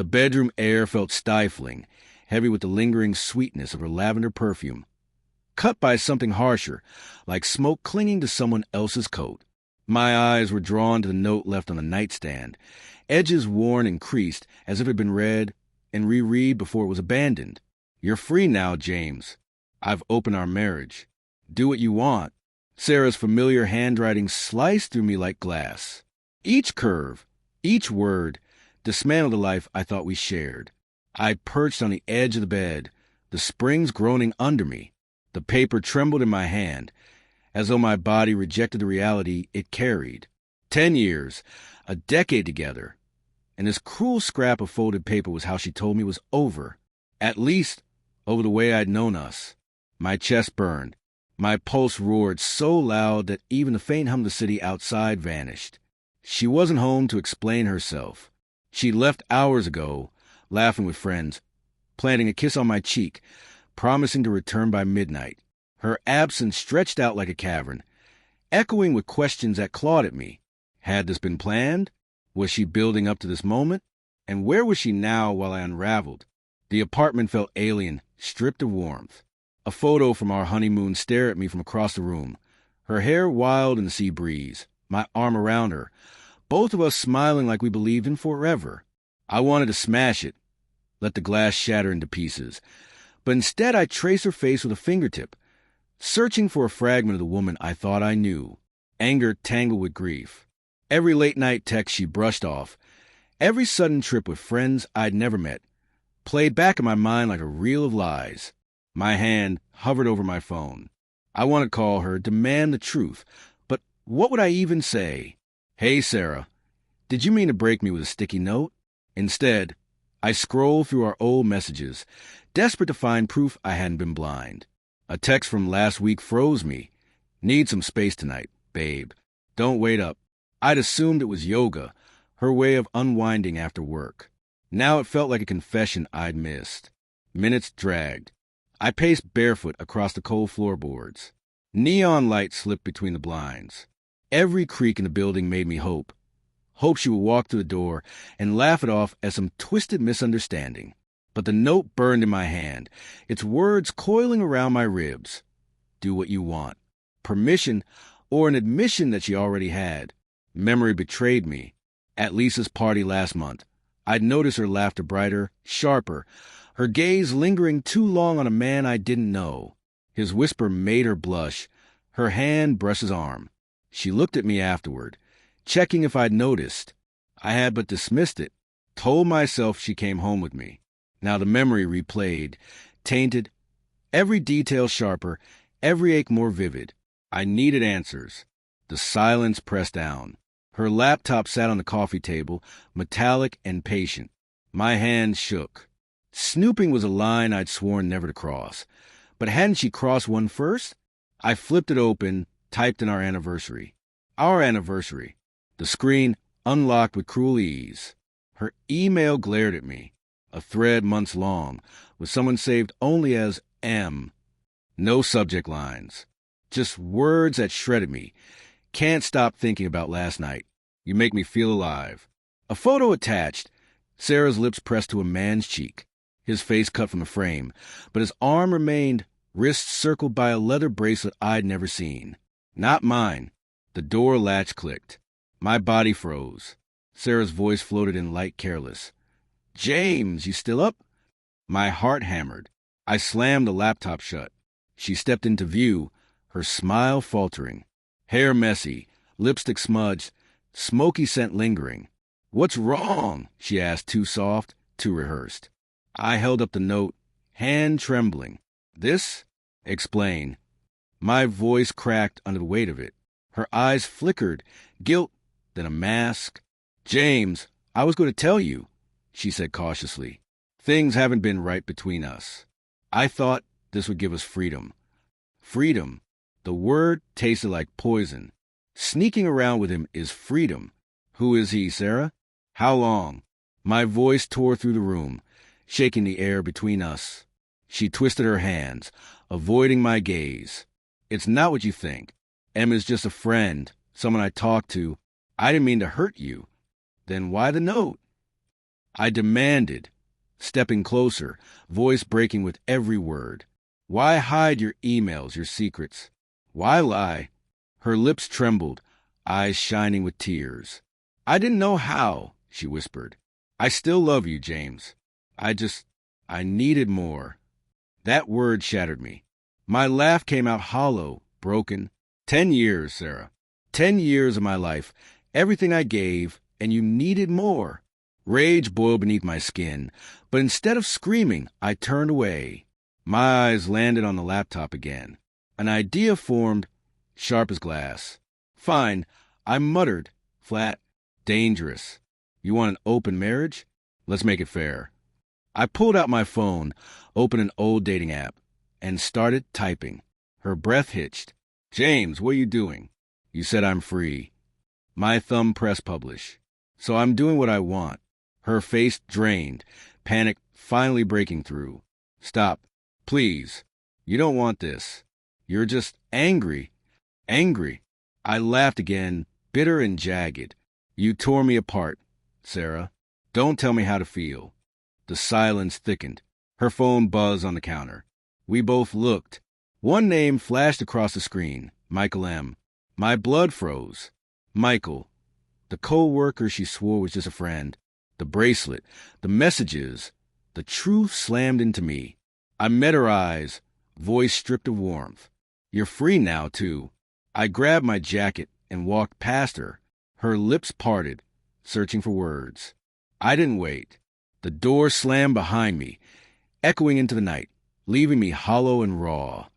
The bedroom air felt stifling, heavy with the lingering sweetness of her lavender perfume, cut by something harsher, like smoke clinging to someone else's coat. My eyes were drawn to the note left on the nightstand, edges worn and creased as if it had been read and reread before it was abandoned. "You're free now, James. I've opened our marriage. Do what you want." Sarah's familiar handwriting sliced through me like glass. Each curve, each word, dismantled the life I thought we shared. I perched on the edge of the bed, the springs groaning under me. The paper trembled in my hand, as though my body rejected the reality it carried. 10 years, a decade together, and this cruel scrap of folded paper was how she told me it was over. At least, over the way I'd known us. My chest burned. My pulse roared so loud that even the faint hum of the city outside vanished. She wasn't home to explain herself. She left hours ago, laughing with friends, planting a kiss on my cheek, promising to return by midnight. Her absence stretched out like a cavern, echoing with questions that clawed at me. Had this been planned? Was she building up to this moment? And where was she now while I unraveled? The apartment felt alien, stripped of warmth. A photo from our honeymoon stared at me from across the room, her hair wild in the sea breeze, my arm around her, both of us smiling like we believed in forever. I wanted to smash it, let the glass shatter into pieces, but instead I traced her face with a fingertip, searching for a fragment of the woman I thought I knew, anger tangled with grief. Every late-night text she brushed off, every sudden trip with friends I'd never met, played back in my mind like a reel of lies. My hand hovered over my phone. I wanted to call her, demand the truth, but what would I even say? "Hey, Sarah, did you mean to break me with a sticky note?" Instead, I scrolled through our old messages, desperate to find proof I hadn't been blind. A text from last week froze me. "Need some space tonight, babe. Don't wait up." I'd assumed it was yoga, her way of unwinding after work. Now it felt like a confession I'd missed. Minutes dragged. I paced barefoot across the cold floorboards. Neon light slipped between the blinds. Every creak in the building made me hope. Hope she would walk through the door and laugh it off as some twisted misunderstanding. But the note burned in my hand, its words coiling around my ribs. Do what you want. Permission, or an admission that she already had. Memory betrayed me. At Lisa's party last month, I'd noticed her laughter brighter, sharper, her gaze lingering too long on a man I didn't know. His whisper made her blush. Her hand brushed his arm. She looked at me afterward, checking if I'd noticed. I had but dismissed it, told myself she came home with me. Now the memory replayed, tainted, every detail sharper, every ache more vivid. I needed answers. The silence pressed down. Her laptop sat on the coffee table, metallic and patient. My hand shook. Snooping was a line I'd sworn never to cross. But hadn't she crossed one first? I flipped it open, typed in our anniversary. Our anniversary. The screen unlocked with cruel ease. Her email glared at me. A thread months long, with someone saved only as M. No subject lines. Just words that shredded me. Can't stop thinking about last night. You make me feel alive. A photo attached. Sarah's lips pressed to a man's cheek. His face cut from the frame, but his arm remained, wrist circled by a leather bracelet I'd never seen. Not mine. The door latch clicked. My body froze. Sarah's voice floated in light careless. "James, you still up?" My heart hammered. I slammed the laptop shut. She stepped into view, her smile faltering. Hair messy, lipstick smudged, smoky scent lingering. "What's wrong?" she asked, too soft, too rehearsed. I held up the note, hand trembling. "This?" "Explain." My voice cracked under the weight of it. Her eyes flickered, guilt, then a mask. "James, I was going to tell you," she said cautiously. "Things haven't been right between us. I thought this would give us freedom." Freedom. The word tasted like poison. Sneaking around with him is freedom. Who is he, Sarah? How long? My voice tore through the room, shaking the air between us. She twisted her hands, avoiding my gaze. "It's not what you think. Emma's just a friend, someone I talk to. I didn't mean to hurt you." "Then why the note?" I demanded, stepping closer, voice breaking with every word. Why hide your emails, your secrets? Why lie? Her lips trembled, eyes shining with tears. I didn't know how, she whispered. I still love you, James. I needed more. That word shattered me. My laugh came out hollow, broken. 10 years, Sarah. 10 years of my life. Everything I gave, and you needed more. Rage boiled beneath my skin, but instead of screaming, I turned away. My eyes landed on the laptop again. An idea formed, sharp as glass. Fine, I muttered, flat, dangerous. You want an open marriage? Let's make it fair. I pulled out my phone, opened an old dating app, and started typing. Her breath hitched. James, what are you doing? You said I'm free. My thumb pressed publish. So I'm doing what I want. Her face drained, panic finally breaking through. Stop. Please. You don't want this. You're just angry. Angry. I laughed again, bitter and jagged. You tore me apart, Sarah. Don't tell me how to feel. The silence thickened. Her phone buzzed on the counter. We both looked. One name flashed across the screen, Michael M. My blood froze. Michael. The co-worker she swore was just a friend. The bracelet. The messages. The truth slammed into me. I met her eyes, voice stripped of warmth. You're free now, too. I grabbed my jacket and walked past her. Her lips parted, searching for words. I didn't wait. The door slammed behind me, echoing into the night, leaving me hollow and raw.